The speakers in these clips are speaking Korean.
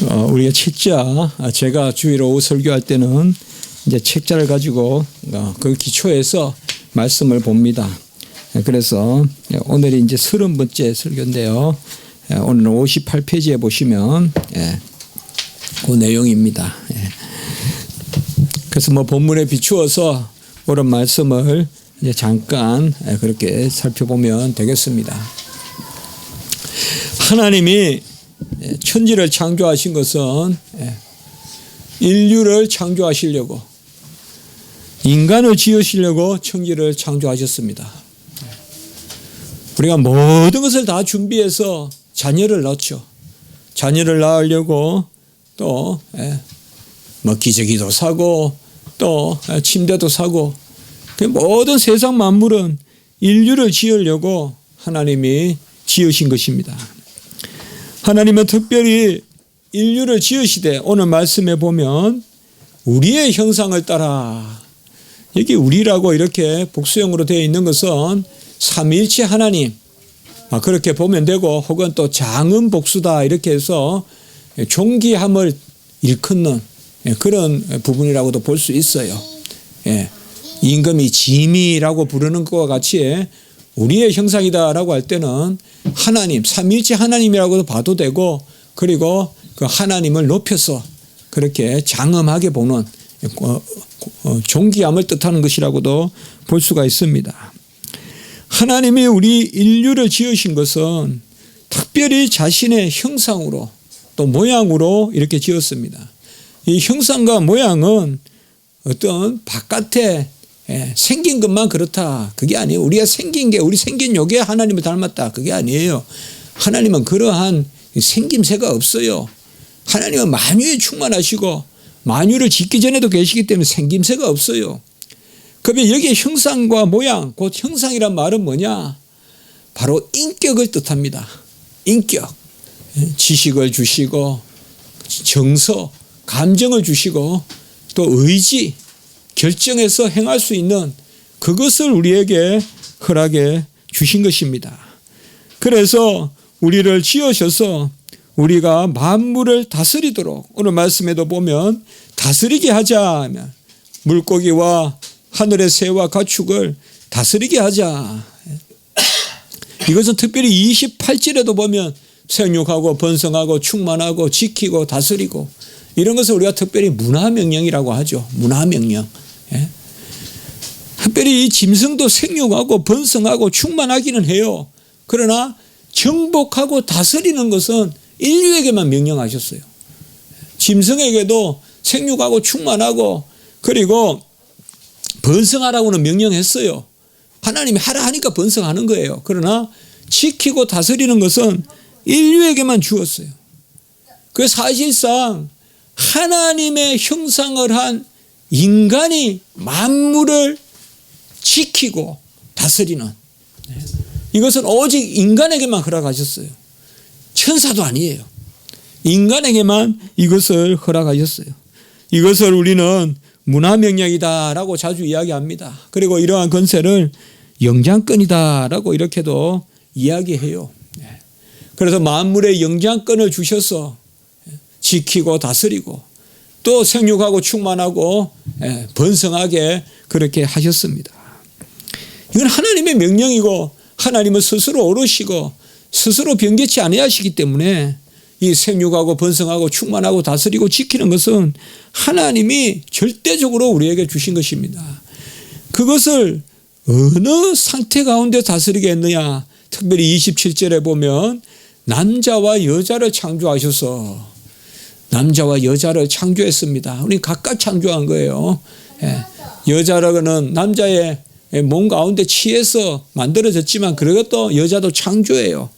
우리가 책자, 제가 주일로 설교할 때는 이제 책자를 가지고 그 기초에서 말씀을 봅니다. 그래서 오늘이 이제 30번째 설교인데요. 오늘은 58페이지에 보시면 그 내용입니다. 그래서 본문에 비추어서 오늘 말씀을 이제 잠깐 그렇게 살펴보면 되겠습니다. 하나님이 천지를 창조하신 것은 인류를 창조하시려고, 인간을 지으시려고 천지를 창조하셨습니다. 우리가 모든 것을 다 준비해서 자녀를 낳죠. 자녀를 낳으려고 또 기저귀도 사고 또 침대도 사고, 모든 세상 만물은 인류를 지으려고 하나님이 지으신 것입니다. 하나님은 특별히 인류를 지으시되 오늘 말씀에 보면 우리의 형상을 따라, 여기 우리라고 이렇게 복수형으로 되어 있는 것은 삼위일체 하나님, 그렇게 보면 되고, 혹은 또 장은 복수다 이렇게 해서 존귀함을 일컫는 그런 부분이라고도 볼 수 있어요. 임금이 지미라고 부르는 것과 같이 우리의 형상이다라고 할 때는 하나님, 삼위일체 하나님이라고도 봐도 되고, 그리고 그 하나님을 높여서 그렇게 장엄하게 보는 존귀함을 뜻하는 것이라고도 볼 수가 있습니다. 하나님이 우리 인류를 지으신 것은 특별히 자신의 형상으로 또 모양으로 이렇게 지었습니다. 이 형상과 모양은 어떤 바깥에 생긴 것만 그렇다, 그게 아니에요. 우리가 생긴 게, 우리 생긴 요게 하나님을 닮았다, 그게 아니에요. 하나님은 그러한 생김새가 없어요. 하나님은 만유에 충만하시고 만유를 짓기 전에도 계시기 때문에 생김새가 없어요. 그러면 여기에 형상과 모양, 곧 형상이란 말은 뭐냐? 바로 인격을 뜻합니다. 인격. 지식을 주시고 정서, 감정을 주시고 또 의지, 결정해서 행할 수 있는 그것을 우리에게 허락해 주신 것입니다. 그래서 우리를 지으셔서 우리가 만물을 다스리도록, 오늘 말씀에도 보면 다스리게 하자 하면 물고기와 하늘의 새와 가축을 다스리게 하자. 이것은 특별히 28절에도 보면 생육하고 번성하고 충만하고 지키고 다스리고, 이런 것을 우리가 특별히 문화명령이라고 하죠. 문화명령. 특별히 이 짐승도 생육하고 번성하고 충만하기는 해요. 그러나 정복하고 다스리는 것은 인류에게만 명령하셨어요. 짐승에게도 생육하고 충만하고 그리고 번성하라고는 명령했어요. 하나님이 하라 하니까 번성하는 거예요. 그러나 지키고 다스리는 것은 인류에게만 주었어요. 그 사실상 하나님의 형상을 한 인간이 만물을 지키고 다스리는, 이것은 오직 인간에게만 허락하셨어요. 천사도 아니에요. 인간에게만 이것을 허락하셨어요. 이것을 우리는 문화명령이다라고 자주 이야기합니다. 그리고 이러한 권세를 영장권이다라고 이렇게도 이야기해요. 그래서 만물의 영장권을 주셔서 지키고 다스리고 또 생육하고 충만하고 번성하게 그렇게 하셨습니다. 이건 하나님의 명령이고, 하나님은 스스로 오르시고 스스로 변개치 아니하시기 때문에 이 생육하고 번성하고 충만하고 다스리고 지키는 것은 하나님이 절대적으로 우리에게 주신 것입니다. 그것을 어느 상태 가운데 다스리게 했느냐? 특별히 27절에 보면 남자와 여자를 창조하셔서 남자와 여자를 창조했습니다. 우리 각각 창조한 거예요. 여자라고는 남자의 몸 가운데 취해서 만들어졌지만 그것도 여자도 창조예요.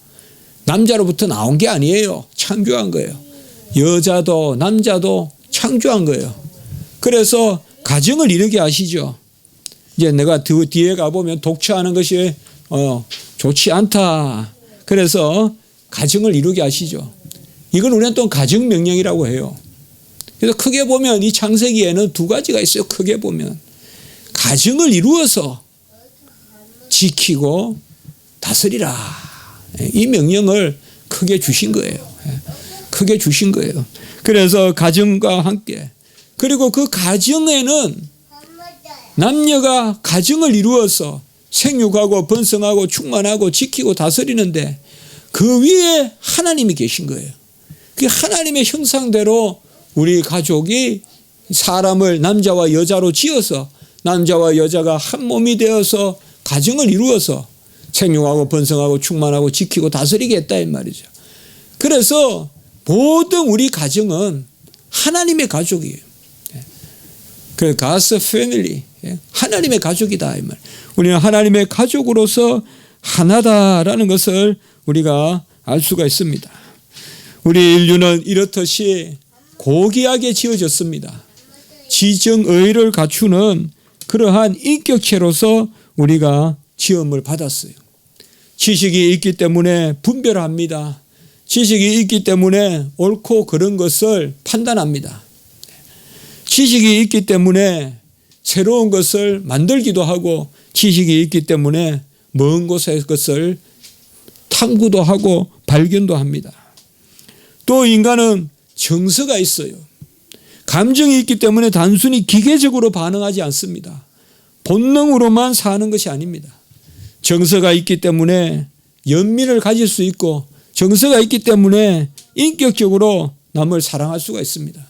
남자로부터 나온 게 아니에요. 창조한 거예요. 여자도 남자도 창조한 거예요. 그래서 가정을 이루게 하시죠. 이제 내가 뒤에 가보면 독처하는 것이 좋지 않다. 그래서 가정을 이루게 하시죠. 이건 우리는 또 가정명령이라고 해요. 그래서 크게 보면 이 창세기에는 두 가지가 있어요. 크게 보면 가정을 이루어서 지키고 다스리라, 이 명령을 크게 주신 거예요. 크게 주신 거예요. 그래서 가정과 함께, 그리고 그 가정에는 남녀가 가정을 이루어서 생육하고 번성하고 충만하고 지키고 다스리는데 그 위에 하나님이 계신 거예요. 그 하나님의 형상대로 우리 가족이 사람을 남자와 여자로 지어서 남자와 여자가 한 몸이 되어서 가정을 이루어서 생육하고 번성하고 충만하고 지키고 다스리겠다 이 말이죠. 그래서 모든 우리 가정은 하나님의 가족이에요. 그 God's family, 하나님의 가족이다 이 말. 우리는 하나님의 가족으로서 하나다라는 것을 우리가 알 수가 있습니다. 우리 인류는 이렇듯이 고귀하게 지어졌습니다. 지정의를 갖추는 그러한 인격체로서 우리가 지음을 받았어요. 지식이 있기 때문에 분별합니다. 지식이 있기 때문에 옳고 그른 것을 판단합니다. 지식이 있기 때문에 새로운 것을 만들기도 하고 지식이 있기 때문에 먼 곳의 것을 탐구도 하고 발견도 합니다. 또 인간은 정서가 있어요. 감정이 있기 때문에 단순히 기계적으로 반응하지 않습니다. 본능으로만 사는 것이 아닙니다. 정서가 있기 때문에 연민을 가질 수 있고 정서가 있기 때문에 인격적으로 남을 사랑할 수가 있습니다.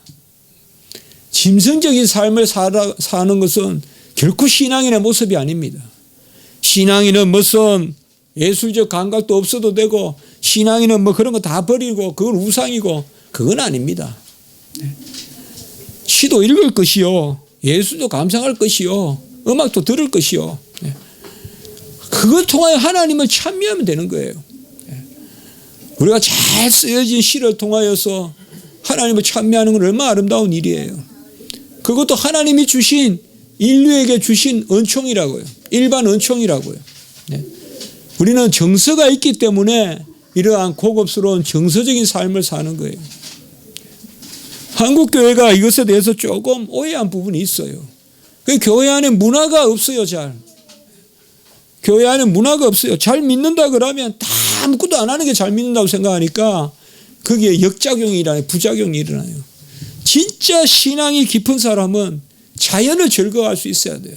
짐승적인 삶을 사는 것은 결코 신앙인의 모습이 아닙니다. 신앙인은 무슨 예술적 감각도 없어도 되고 신앙인은 뭐 그런 거 다 버리고 그건 우상이고 그건 아닙니다. 시도 읽을 것이요, 예술도 감상할 것이요, 음악도 들을 것이요. 그것 통하여 하나님을 찬미하면 되는 거예요. 우리가 잘 쓰여진 시를 통하여서 하나님을 찬미하는 건 얼마나 아름다운 일이에요. 그것도 하나님이 주신 인류에게 주신 은총이라고요. 일반 은총이라고요. 우리는 정서가 있기 때문에 이러한 고급스러운 정서적인 삶을 사는 거예요. 한국 교회가 이것에 대해서 조금 오해한 부분이 있어요. 그 교회 안에 문화가 없어요. 교회 안에 문화가 없어요. 잘 믿는다 그러면 다 아무것도 안 하는 게 잘 믿는다고 생각하니까 거기에 역작용이 일어나요. 부작용이 일어나요. 진짜 신앙이 깊은 사람은 자연을 즐거워할 수 있어야 돼요.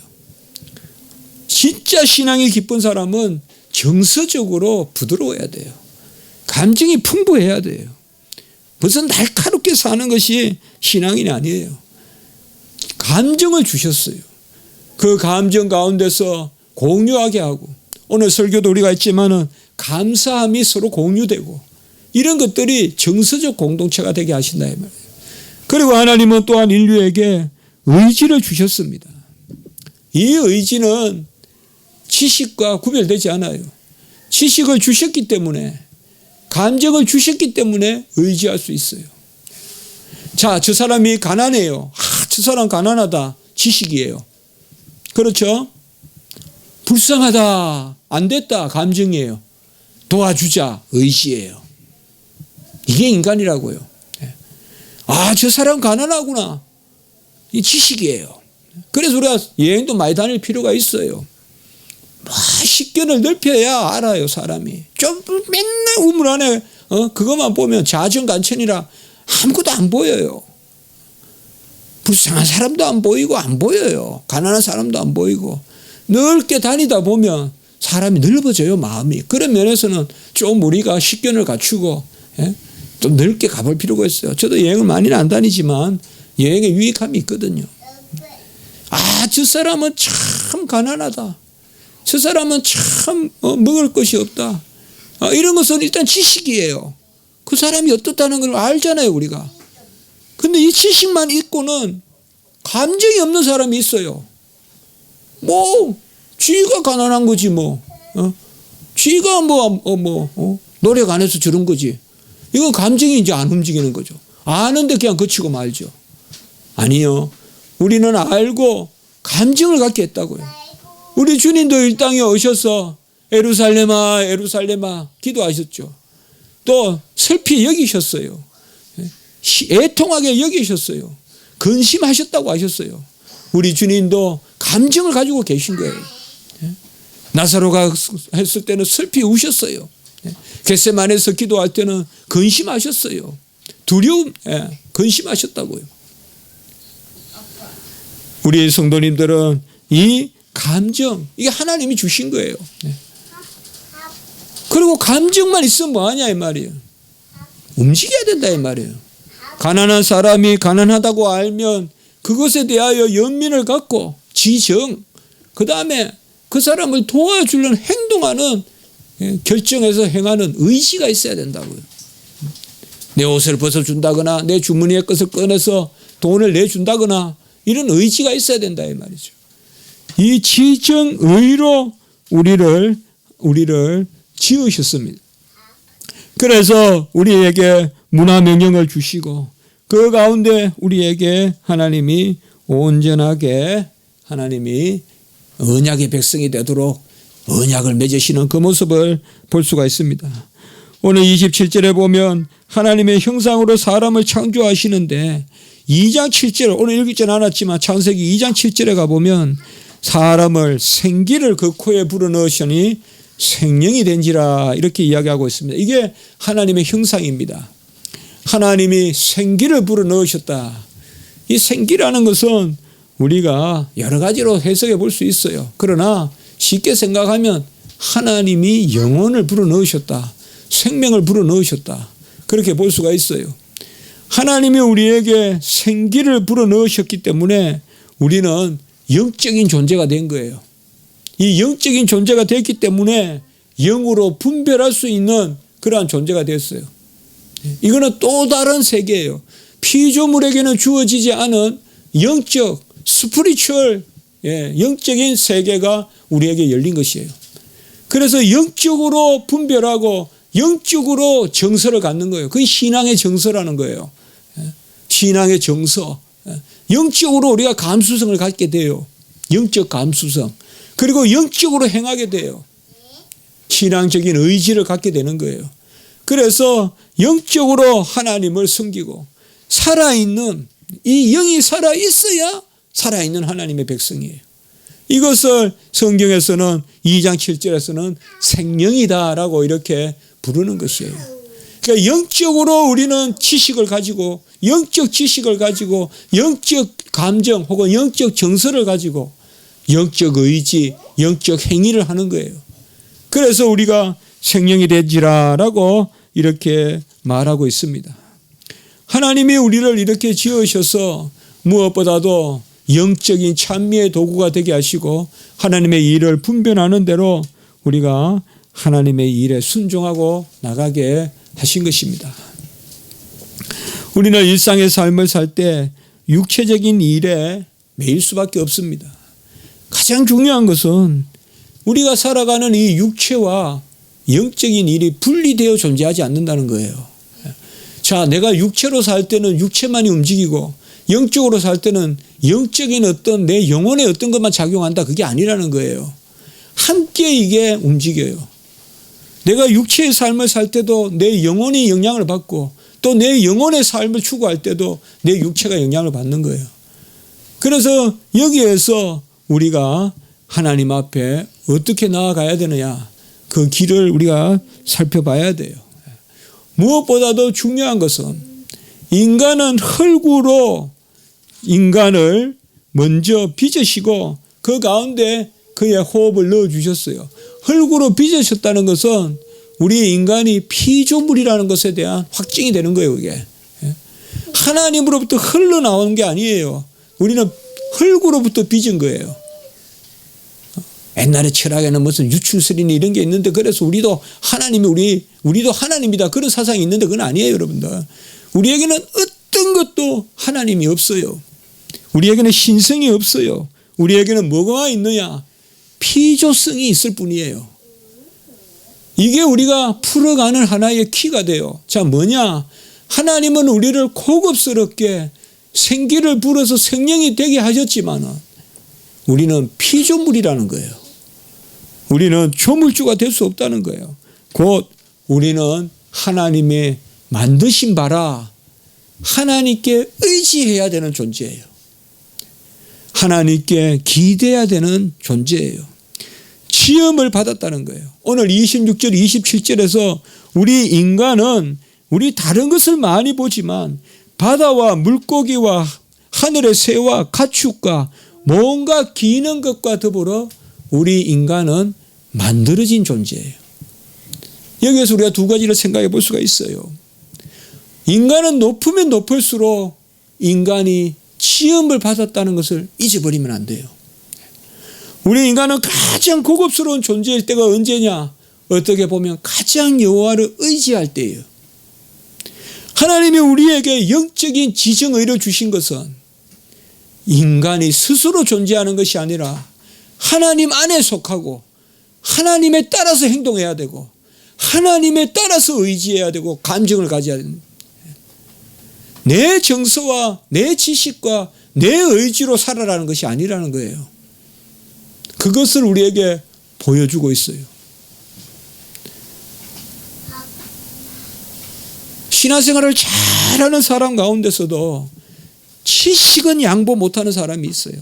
진짜 신앙이 깊은 사람은 정서적으로 부드러워야 돼요. 감정이 풍부해야 돼요. 무슨 날카롭게 사는 것이 신앙인이 아니에요. 감정을 주셨어요. 그 감정 가운데서 공유하게 하고, 오늘 설교도 우리가 했지만은 감사함이 서로 공유되고 이런 것들이 정서적 공동체가 되게 하신다 이 말이에요. 그리고 하나님은 또한 인류에게 의지를 주셨습니다. 이 의지는 지식과 구별되지 않아요. 지식을 주셨기 때문에, 감정을 주셨기 때문에 의지할 수 있어요. 자, 저 사람이 가난해요. 저 사람 가난하다. 지식이에요. 그렇죠? 불쌍하다. 안 됐다. 감정이에요. 도와주자. 의지예요. 이게 인간이라고요. 저 사람 가난하구나. 이 지식이에요. 그래서 우리가 여행도 많이 다닐 필요가 있어요. 식견을 넓혀야 알아요, 사람이. 좀 맨날 우물 안에 그것만 보면 자정간천이라 아무것도 안 보여요. 불쌍한 사람도 안 보이고 안 보여요. 가난한 사람도 안 보이고. 넓게 다니다 보면 사람이 넓어져요, 마음이. 그런 면에서는 좀 우리가 식견을 갖추고 좀 넓게 가볼 필요가 있어요. 저도 여행을 많이는 안 다니지만 여행에 유익함이 있거든요. 저 사람은 참 가난하다. 저 사람은 참 먹을 것이 없다. 이런 것은 일단 지식이에요. 그 사람이 어떻다는 걸 알잖아요, 우리가. 근데 이 지식만 있고는 감정이 없는 사람이 있어요. 쥐가 가난한 거지 쥐가 노력 안 해서 저런 거지. 이건 감정이 이제 안 움직이는 거죠. 아는데 그냥 거치고 말죠. 아니요. 우리는 알고 감정을 갖게 했다고요. 우리 주님도 이 땅에 오셔서 에루살렘아 에루살렘아 기도하셨죠. 또 슬피 여기셨어요. 애통하게 여기셨어요. 근심하셨다고 하셨어요. 우리 주님도 감정을 가지고 계신 거예요. 나사로가 했을 때는 슬피 우셨어요. 겟세마네에서 기도할 때는 근심하셨어요. 두려움, 근심하셨다고요. 우리 성도님들은 이 감정, 이게 하나님이 주신 거예요. 그리고 감정만 있으면 뭐하냐 이 말이에요. 움직여야 된다 이 말이에요. 가난한 사람이 가난하다고 알면 그것에 대하여 연민을 갖고 지정, 그 다음에 그 사람을 도와주려는 행동하는, 결정해서 행하는 의지가 있어야 된다고요. 내 옷을 벗어준다거나 내 주머니의 것을 꺼내서 돈을 내준다거나 이런 의지가 있어야 된다 이 말이죠. 이 지정의로 우리를 지으셨습니다. 그래서 우리에게 문화명령을 주시고 그 가운데 우리에게 하나님이 온전하게 하나님이 언약의 백성이 되도록 언약을 맺으시는 그 모습을 볼 수가 있습니다. 오늘 27절에 보면 하나님의 형상으로 사람을 창조하시는데 2장 7절, 오늘 읽지는 않았지만 창세기 2장 7절에 가보면 사람을 생기를 그 코에 불어넣으시니 생명이 된지라 이렇게 이야기하고 있습니다. 이게 하나님의 형상입니다. 하나님이 생기를 불어넣으셨다. 이 생기라는 것은 우리가 여러 가지로 해석해 볼 수 있어요. 그러나 쉽게 생각하면 하나님이 영혼을 불어넣으셨다. 생명을 불어넣으셨다. 그렇게 볼 수가 있어요. 하나님이 우리에게 생기를 불어넣으셨기 때문에 우리는 영적인 존재가 된 거예요. 이 영적인 존재가 됐기 때문에 영으로 분별할 수 있는 그러한 존재가 됐어요. 이거는 또 다른 세계예요. 피조물에게는 주어지지 않은 영적, 스피리추얼, 영적인 세계가 우리에게 열린 것이에요. 그래서 영적으로 분별하고 영적으로 정서를 갖는 거예요. 그게 신앙의 정서라는 거예요. 신앙의 정서. 영적으로 우리가 감수성을 갖게 돼요. 영적 감수성. 그리고 영적으로 행하게 돼요. 신앙적인 의지를 갖게 되는 거예요. 그래서 영적으로 하나님을 섬기고 살아있는, 이 영이 살아있어야 살아있는 하나님의 백성이에요. 이것을 성경에서는 2장 7절에서는 생명이다라고 이렇게 부르는 것이에요. 그러니까 영적으로 우리는 지식을 가지고, 영적 지식을 가지고, 영적 감정 혹은 영적 정서를 가지고 영적 의지, 영적 행위를 하는 거예요. 그래서 우리가 생명이 된지라라고 이렇게 말하고 있습니다. 하나님이 우리를 이렇게 지으셔서 무엇보다도 영적인 찬미의 도구가 되게 하시고 하나님의 일을 분별하는 대로 우리가 하나님의 일에 순종하고 나가게 하신 것입니다. 우리는 일상의 삶을 살 때 육체적인 일에 매일 수밖에 없습니다. 가장 중요한 것은 우리가 살아가는 이 육체와 영적인 일이 분리되어 존재하지 않는다는 거예요. 자, 내가 육체로 살 때는 육체만이 움직이고 영적으로 살 때는 영적인 어떤 내 영혼의 어떤 것만 작용한다. 그게 아니라는 거예요. 함께 이게 움직여요. 내가 육체의 삶을 살 때도 내 영혼이 영향을 받고 또 내 영혼의 삶을 추구할 때도 내 육체가 영향을 받는 거예요. 그래서 여기에서 우리가 하나님 앞에 어떻게 나아가야 되느냐, 그 길을 우리가 살펴봐야 돼요. 무엇보다도 중요한 것은 인간은 흙으로 인간을 먼저 빚으시고 그 가운데 그의 호흡을 넣어주셨어요. 흙으로 빚으셨다는 것은 우리 인간이 피조물이라는 것에 대한 확증이 되는 거예요. 그게 하나님으로부터 흘러나오는 게 아니에요. 우리는 흙으로부터 빚은 거예요. 옛날에 철학에는 무슨 유출설이니 이런 게 있는데 그래서 우리도 하나님이 우리도 하나님이다 그런 사상이 있는데 그건 아니에요. 여러분들, 우리에게는 어떤 것도 하나님이 없어요. 우리에게는 신성이 없어요. 우리에게는 뭐가 있느냐, 피조성이 있을 뿐이에요. 이게 우리가 풀어가는 하나의 키가 돼요. 자, 뭐냐, 하나님은 우리를 고급스럽게 생기를 불어서 생명이 되게 하셨지만 우리는 피조물이라는 거예요. 우리는 조물주가 될 수 없다는 거예요. 곧 우리는 하나님의 만드신 바라 하나님께 의지해야 되는 존재예요. 하나님께 기대해야 되는 존재예요. 지음을 받았다는 거예요. 오늘 26절 27절에서 우리 인간은 우리 다른 것을 많이 보지만 바다와 물고기와 하늘의 새와 가축과 뭔가 기는 것과 더불어 우리 인간은 만들어진 존재예요. 여기에서 우리가 두 가지를 생각해 볼 수가 있어요. 인간은 높으면 높을수록 인간이 시험을 받았다는 것을 잊어버리면 안 돼요. 우리 인간은 가장 고급스러운 존재일 때가 언제냐? 어떻게 보면 가장 여호와를 의지할 때예요. 하나님이 우리에게 영적인 지정의를 주신 것은 인간이 스스로 존재하는 것이 아니라 하나님 안에 속하고 하나님에 따라서 행동해야 되고 하나님에 따라서 의지해야 되고 감정을 가져야 됩니다. 내 정서와 내 지식과 내 의지로 살아라는 것이 아니라는 거예요. 그것을 우리에게 보여주고 있어요. 신앙생활을 잘하는 사람 가운데서도 지식은 양보 못하는 사람이 있어요.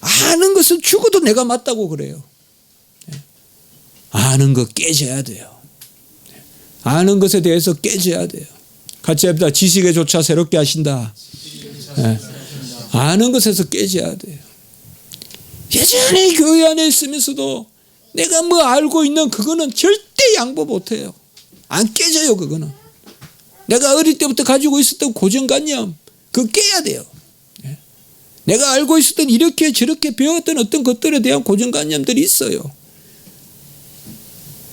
아는 것은 죽어도 내가 맞다고 그래요. 아는 것 깨져야 돼요. 아는 것에 대해서 깨져야 돼요. 같이 합니다. 지식에 조차 새롭게 하신다. 아는 것에서 깨져야 돼요. 여전히 교회 안에 있으면서도 내가 뭐 알고 있는 그거는 절대 양보 못해요. 안 깨져요. 그거는. 내가 어릴 때부터 가지고 있었던 고정관념 그거 깨야 돼요. 내가 알고 있었던 이렇게 저렇게 배웠던 어떤 것들에 대한 고정관념들이 있어요.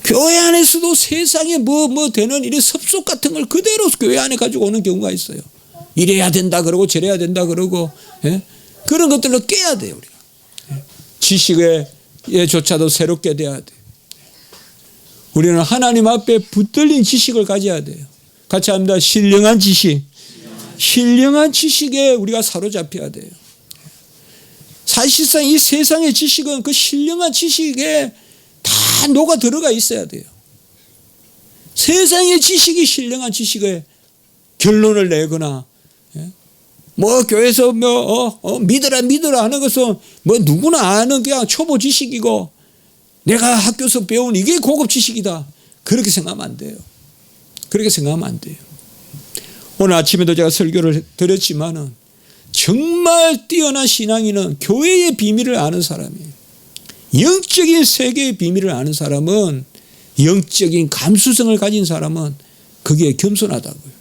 교회 안에서도 세상에 뭐 되는 이런 섭속 같은 걸 그대로 교회 안에 가지고 오는 경우가 있어요. 이래야 된다 그러고 저래야 된다 그러고 그런 것들로 깨야 돼요. 우리가. 지식에조차도 새롭게 돼야 돼요. 우리는 하나님 앞에 붙들린 지식을 가져야 돼요. 같이 합니다. 신령한 지식. 신령한 지식에 우리가 사로잡혀야 돼요. 사실상 이 세상의 지식은 그 신령한 지식에 다 녹아 들어가 있어야 돼요. 세상의 지식이 신령한 지식에 결론을 내거나 뭐 교회에서 믿으라 하는 것은 뭐 누구나 아는 그냥 초보 지식이고 내가 학교에서 배운 이게 고급 지식이다. 그렇게 생각하면 안 돼요. 그렇게 생각하면 안 돼요. 오늘 아침에도 제가 설교를 드렸지만은 정말 뛰어난 신앙인은 교회의 비밀을 아는 사람이에요. 영적인 세계의 비밀을 아는 사람은 영적인 감수성을 가진 사람은 그게 겸손하다고요.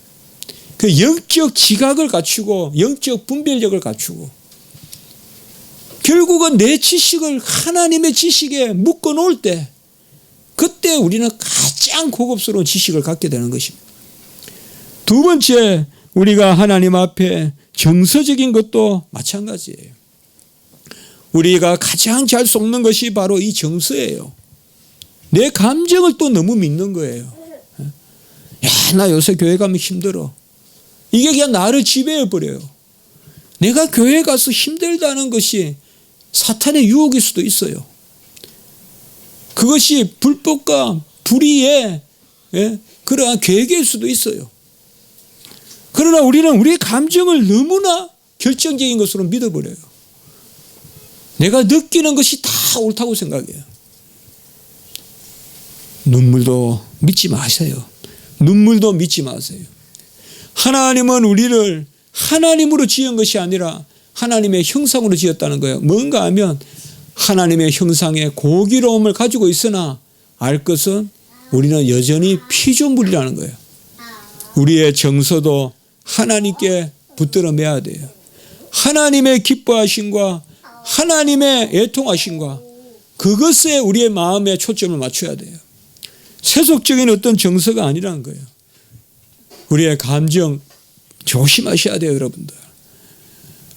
그 영적 지각을 갖추고 영적 분별력을 갖추고 결국은 내 지식을 하나님의 지식에 묶어 놓을 때 그때 우리는 가장 고급스러운 지식을 갖게 되는 것입니다. 두 번째, 우리가 하나님 앞에 정서적인 것도 마찬가지예요. 우리가 가장 잘 속는 것이 바로 이 정서예요. 내 감정을 또 너무 믿는 거예요. 야, 나 요새 교회 가면 힘들어. 이게 그냥 나를 지배해버려요. 내가 교회 가서 힘들다는 것이 사탄의 유혹일 수도 있어요. 그것이 불법과 불의의 그러한 계획일 수도 있어요. 그러나 우리는 우리의 감정을 너무나 결정적인 것으로 믿어버려요. 내가 느끼는 것이 다 옳다고 생각해요. 눈물도 믿지 마세요. 눈물도 믿지 마세요. 하나님은 우리를 하나님으로 지은 것이 아니라 하나님의 형상으로 지었다는 거예요. 뭔가 하면 하나님의 형상의 고기로움을 가지고 있으나 알 것은 우리는 여전히 피조물이라는 거예요. 우리의 정서도 하나님께 붙들어 매야 돼요. 하나님의 기뻐하심과 하나님의 애통하심과 그것에 우리의 마음에 초점을 맞춰야 돼요. 세속적인 어떤 정서가 아니라는 거예요. 우리의 감정 조심하셔야 돼요, 여러분들.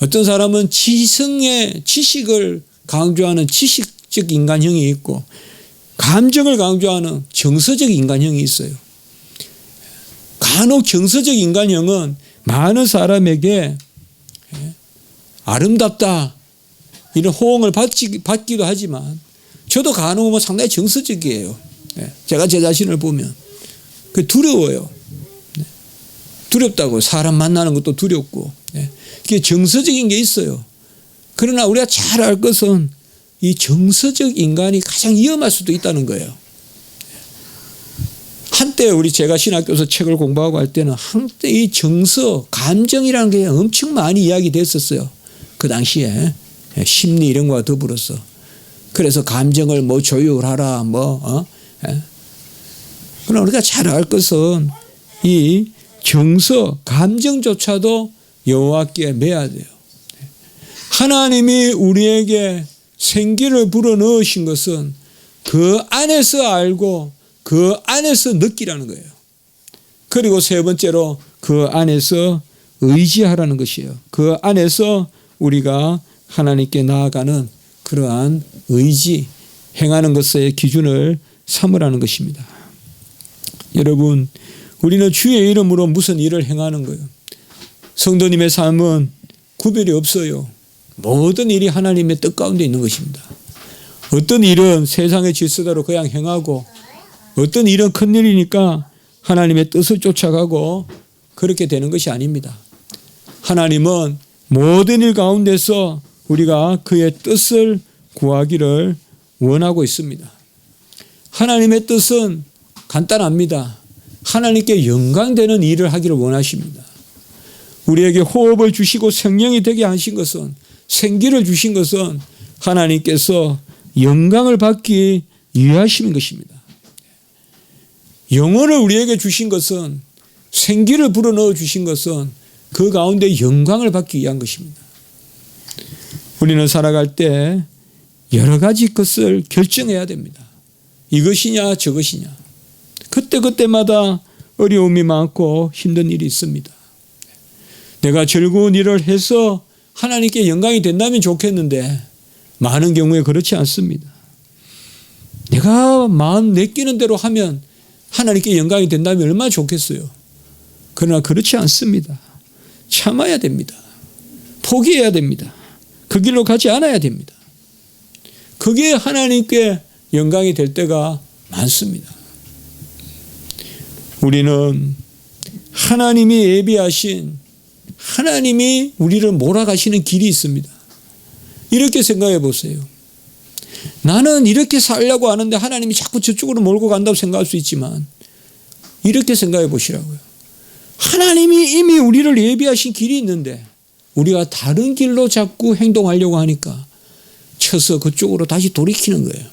어떤 사람은 지성의 지식을 강조하는 지식적 인간형이 있고 감정을 강조하는 정서적 인간형이 있어요. 간혹 정서적 인간형은 많은 사람에게 아름답다 이런 호응을 받기도 하지만 저도 간혹 상당히 정서적이에요. 제가 제 자신을 보면 두려워요. 두렵다고 사람 만나는 것도 두렵고 그게 정서적인 게 있어요. 그러나 우리가 잘 알 것은 이 정서적 인간이 가장 위험할 수도 있다는 거예요. 한때 제가 신학교에서 책을 공부하고 할 때는 한때 이 정서, 감정이라는 게 엄청 많이 이야기됐었어요. 그 당시에 심리 이런 거와 더불어서. 그래서 감정을 뭐 조율하라 그러나 우리가 잘 알 것은 이 정서, 감정조차도 여호와께 매야 돼요. 하나님이 우리에게 생기를 불어넣으신 것은 그 안에서 알고 그 안에서 느끼라는 거예요. 그리고 세 번째로 그 안에서 의지하라는 것이에요. 그 안에서 우리가 하나님께 나아가는 그러한 의지, 행하는 것의 기준을 삼으라는 것입니다. 여러분, 우리는 주의 이름으로 무슨 일을 행하는 거예요? 성도님의 삶은 구별이 없어요. 모든 일이 하나님의 뜻 가운데 있는 것입니다. 어떤 일은 세상의 질서대로 그냥 행하고 어떤 일은 큰일이니까 하나님의 뜻을 쫓아가고 그렇게 되는 것이 아닙니다. 하나님은 모든 일 가운데서 우리가 그의 뜻을 구하기를 원하고 있습니다. 하나님의 뜻은 간단합니다. 하나님께 영광되는 일을 하기를 원하십니다. 우리에게 호흡을 주시고 생명이 되게 하신 것은, 생기를 주신 것은 하나님께서 영광을 받기 위하심인 것입니다. 영혼을 우리에게 주신 것은, 생기를 불어넣어 주신 것은 그 가운데 영광을 받기 위한 것입니다. 우리는 살아갈 때 여러 가지 것을 결정해야 됩니다. 이것이냐 저것이냐. 그때마다 어려움이 많고 힘든 일이 있습니다. 내가 즐거운 일을 해서 하나님께 영광이 된다면 좋겠는데 많은 경우에 그렇지 않습니다. 내가 마음 내끼는 대로 하면 하나님께 영광이 된다면 얼마나 좋겠어요. 그러나 그렇지 않습니다. 참아야 됩니다. 포기해야 됩니다. 그 길로 가지 않아야 됩니다. 그게 하나님께 영광이 될 때가 많습니다. 우리는 하나님이 예비하신, 하나님이 우리를 몰아가시는 길이 있습니다. 이렇게 생각해 보세요. 나는 이렇게 살려고 하는데 하나님이 자꾸 저쪽으로 몰고 간다고 생각할 수 있지만 이렇게 생각해 보시라고요. 하나님이 이미 우리를 예비하신 길이 있는데 우리가 다른 길로 자꾸 행동하려고 하니까 쳐서 그쪽으로 다시 돌이키는 거예요.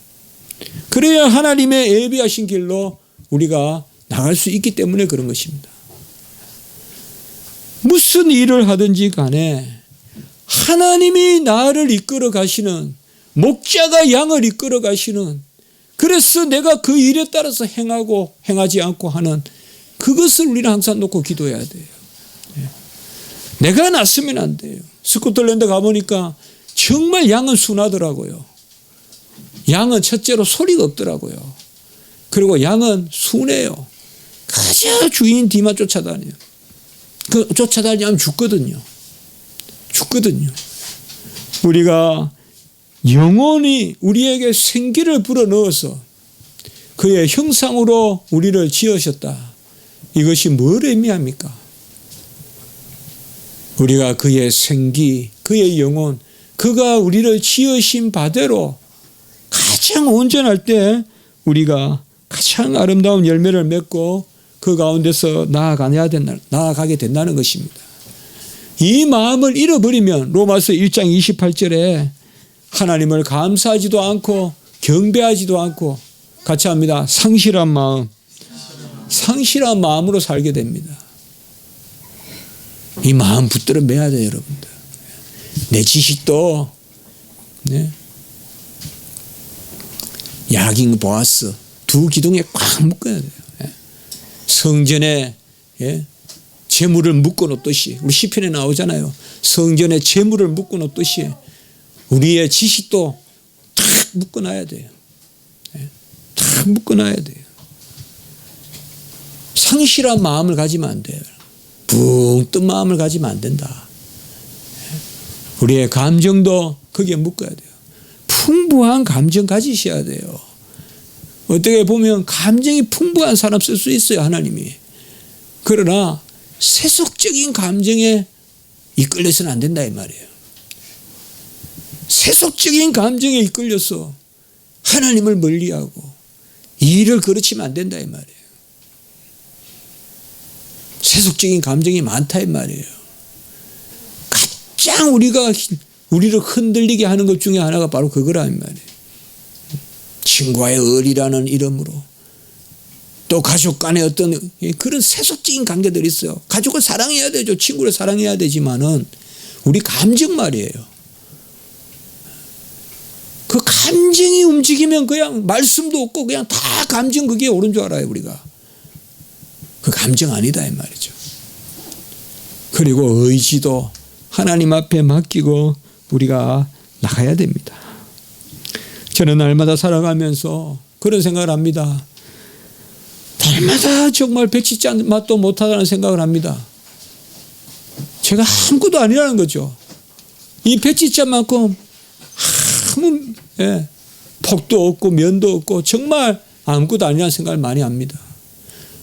그래야 하나님의 예비하신 길로 우리가 나갈 수 있기 때문에 그런 것입니다. 무슨 일을 하든지 간에 하나님이 나를 이끌어 가시는, 목자가 양을 이끌어 가시는, 그래서 내가 그 일에 따라서 행하고 행하지 않고 하는 그것을 우리는 항상 놓고 기도해야 돼요. 내가 낫으면 안 돼요. 스코틀랜드 가보니까 정말 양은 순하더라고요. 양은 첫째로 소리가 없더라고요. 그리고 양은 순해요. 가장 주인 뒤만 쫓아다녀요. 그 쫓아다니면 죽거든요. 우리가 영원히 우리에게 생기를 불어넣어서 그의 형상으로 우리를 지으셨다. 이것이 뭘 의미합니까? 우리가 그의 생기, 그의 영혼, 그가 우리를 지으신 바대로 가장 온전할 때 우리가 가장 아름다운 열매를 맺고 그 가운데서 나아가게 된다는 것입니다. 이 마음을 잃어버리면 로마서 1장 28절에 하나님을 감사하지도 않고 경배하지도 않고 같이 합니다. 상실한 마음으로 살게 됩니다. 이 마음 붙들어 매야 돼요, 여러분들. 내 지식도 야긴 보아스 두 기둥에 꽉 묶어야 돼요. 성전에 재물을 묶어 놓듯이, 우리 시편에 나오잖아요. 성전에 재물을 묶어 놓듯이 우리의 지식도 탁 묶어놔야 돼요. 탁 묶어놔야 돼요. 상실한 마음을 가지면 안 돼요. 붕 뜬 마음을 가지면 안 된다. 우리의 감정도 거기에 묶어야 돼요. 풍부한 감정 가지셔야 돼요. 어떻게 보면 감정이 풍부한 사람 쓸 수 있어요, 하나님이. 그러나 세속적인 감정에 이끌려서는 안 된다 이 말이에요. 세속적인 감정에 이끌려서 하나님을 멀리하고 이 일을 그르치면 안 된다 이 말이에요. 세속적인 감정이 많다 이 말이에요. 가장 우리를 흔들리게 하는 것 중에 하나가 바로 그거라 이 말이에요. 친구와의 의리라는 이름으로 또 가족 간의 어떤 그런 세속적인 관계들이 있어요. 가족을 사랑해야 되죠. 친구를 사랑해야 되지만은 우리 감정 말이에요. 그 감정이 움직이면 그냥 말씀도 없고 그냥 다 감정 그게 옳은 줄 알아요 우리가. 그 감정 아니다 이 말이죠. 그리고 의지도 하나님 앞에 맡기고 우리가 나가야 됩니다. 저는 날마다 살아가면서 그런 생각을 합니다. 날마다 정말 배치지 맛도 못하다는 생각을 합니다. 제가 아무것도 아니라는 거죠. 이 배치자만큼 아무 폭도 없고 면도 없고 정말 아무것도 아니라는 생각을 많이 합니다.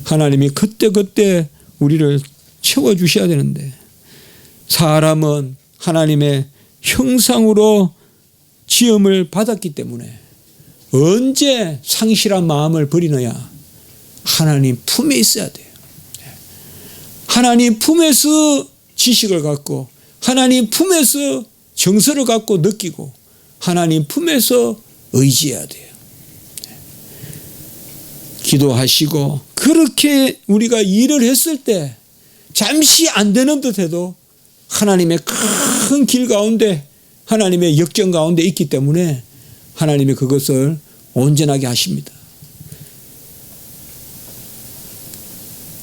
하나님이 그때그때 우리를 채워주셔야 되는데 사람은 하나님의 형상으로 지음을 받았기 때문에 언제 상실한 마음을 버리느냐. 하나님 품에 있어야 돼요. 하나님 품에서 지식을 갖고 하나님 품에서 정서를 갖고 느끼고 하나님 품에서 의지해야 돼요. 기도하시고 그렇게 우리가 일을 했을 때 잠시 안 되는 듯해도 하나님의 큰 길 가운데 하나님의 역정 가운데 있기 때문에 하나님이 그것을 온전하게 하십니다.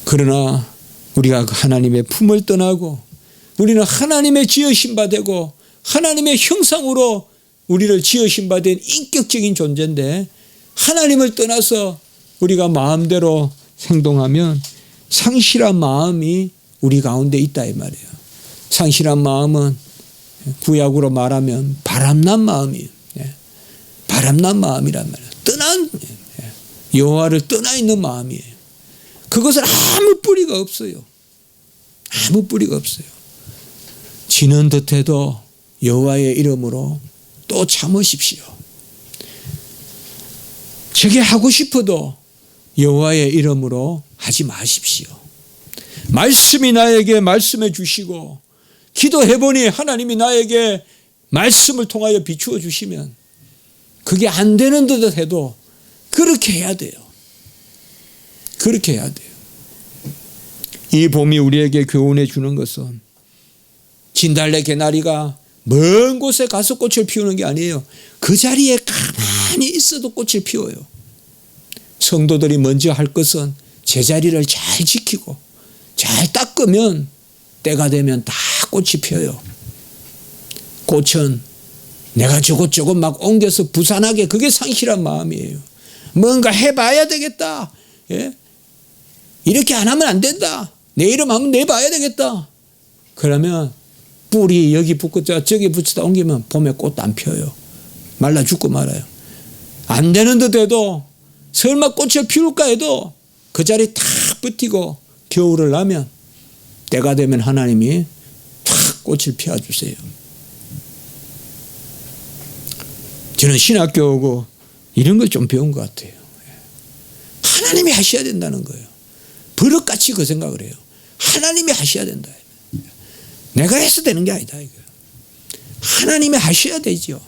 그러나 우리가 하나님의 품을 떠나고 우리는 하나님의 지으신 바 되고 하나님의 형상으로 우리를 지으신 바 된 인격적인 존재인데 하나님을 떠나서 우리가 마음대로 행동하면 상실한 마음이 우리 가운데 있다 이 말이에요. 상실한 마음은 구약으로 말하면 바람난 마음이에요. 바람난 마음이란 말이에요. 여호와를 떠나 있는 마음이에요. 그것은 아무 뿌리가 없어요. 아무 뿌리가 없어요. 지는 듯해도 여호와의 이름으로 또 참으십시오. 저게 하고 싶어도 여호와의 이름으로 하지 마십시오. 말씀이 나에게 말씀해 주시고 기도해보니 하나님이 나에게 말씀을 통하여 비추어 주시면 그게 안 되는 듯 해도 그렇게 해야 돼요. 그렇게 해야 돼요. 이 봄이 우리에게 교훈해 주는 것은 진달래 개나리가 먼 곳에 가서 꽃을 피우는 게 아니에요. 그 자리에 가만히 있어도 꽃을 피워요. 성도들이 먼저 할 것은 제자리를 잘 지키고 잘 닦으면 때가 되면 다 꽃이 피어요. 꽃은 내가 저곳저곳 막 옮겨서 부산하게 그게 상실한 마음이에요. 뭔가 해봐야 되겠다. 예? 이렇게 안 하면 안 된다. 내 이름 한번 내봐야 되겠다. 그러면 뿌리 여기 붙고 저기 붙이다 옮기면 봄에 꽃 안 펴요. 말라 죽고 말아요. 안 되는 듯 해도 설마 꽃을 피울까 해도 그 자리 탁 버티고 겨울을 나면 때가 되면 하나님이 탁 꽃을 피워주세요. 저는 신학교 오고 이런 걸 좀 배운 것 같아요. 하나님이 하셔야 된다는 거예요. 버릇같이 그 생각을 해요. 하나님이 하셔야 된다. 내가 해서 되는 게 아니다. 이거. 하나님이 하셔야 되죠.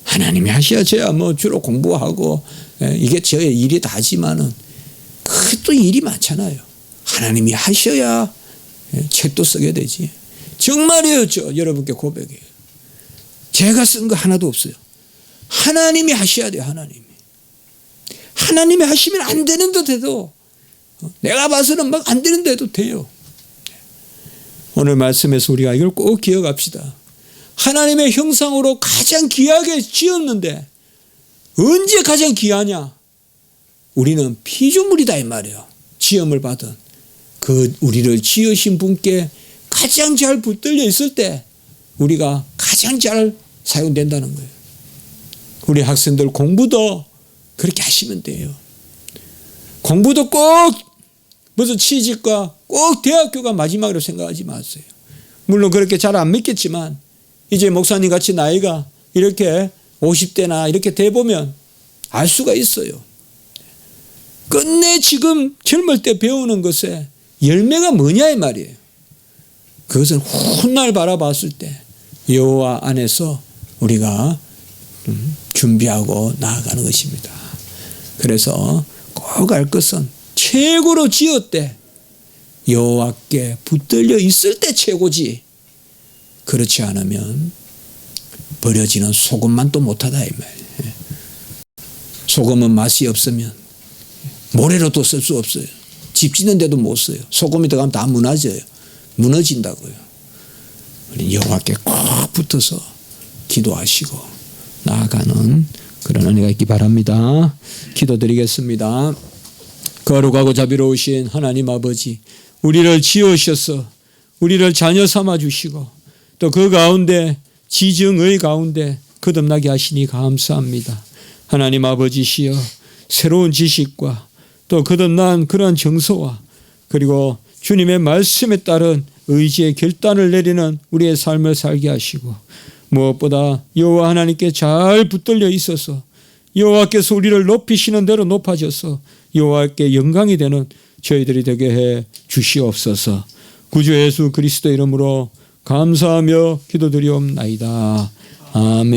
하나님이 하셔야 뭐 주로 공부하고 이게 저의 일이 다지만은 그것도 일이 많잖아요. 하나님이 하셔야 책도 쓰게 되지. 정말이에요. 저 여러분께 고백해요. 제가 쓴 거 하나도 없어요. 하나님이 하셔야 돼요. 하나님이 하시면 안 되는 듯 해도 내가 봐서는 막 안 되는 데도 돼요. 오늘 말씀에서 우리가 이걸 꼭 기억합시다. 하나님의 형상으로 가장 귀하게 지었는데 언제 가장 귀하냐? 우리는 피조물이다 이 말이에요. 지음을 받은 그 우리를 지으신 분께 가장 잘 붙들려 있을 때 우리가 가장 잘 사용된다는 거예요. 우리 학생들 공부도 그렇게 하시면 돼요. 공부도 꼭 무슨 취직과 꼭 대학교가 마지막으로 생각하지 마세요. 물론 그렇게 잘 안 믿겠지만 이제 목사님 같이 나이가 이렇게 50대나 이렇게 돼 보면 알 수가 있어요. 끝내 지금 젊을 때 배우는 것에 열매가 뭐냐 이 말이에요. 그것은 훗날 바라봤을 때 여호와 안에서 우리가 준비하고 나아가는 것입니다. 그래서 꼭 알 것은 최고로 지었대 여호와께 붙들려 있을 때 최고지. 그렇지 않으면 버려지는 소금만 또 못하다 이 말이에요. 소금은 맛이 없으면 모래로도 쓸 수 없어요. 집 짓는데도 못 써요. 소금이 들어가면 다 무너져요. 무너진다고요. 우리 여호와께 꼭 붙어서 기도하시고 나아가는 그런 은혜가 있기 바랍니다. 기도드리겠습니다. 거룩하고 자비로우신 하나님 아버지, 우리를 지으셔서 우리를 자녀 삼아 주시고 또 그 가운데 지정의 가운데 거듭나게 하시니 감사합니다. 하나님 아버지시여, 새로운 지식과 또 거듭난 그런 정서와 그리고 주님의 말씀에 따른 의지의 결단을 내리는 우리의 삶을 살게 하시고 무엇보다 여호와 하나님께 잘 붙들려 있어서 여호와께서 우리를 높이시는 대로 높아져서 여호와께 영광이 되는 저희들이 되게 해 주시옵소서. 구주 예수 그리스도 이름으로 감사하며 기도드리옵나이다. 아멘.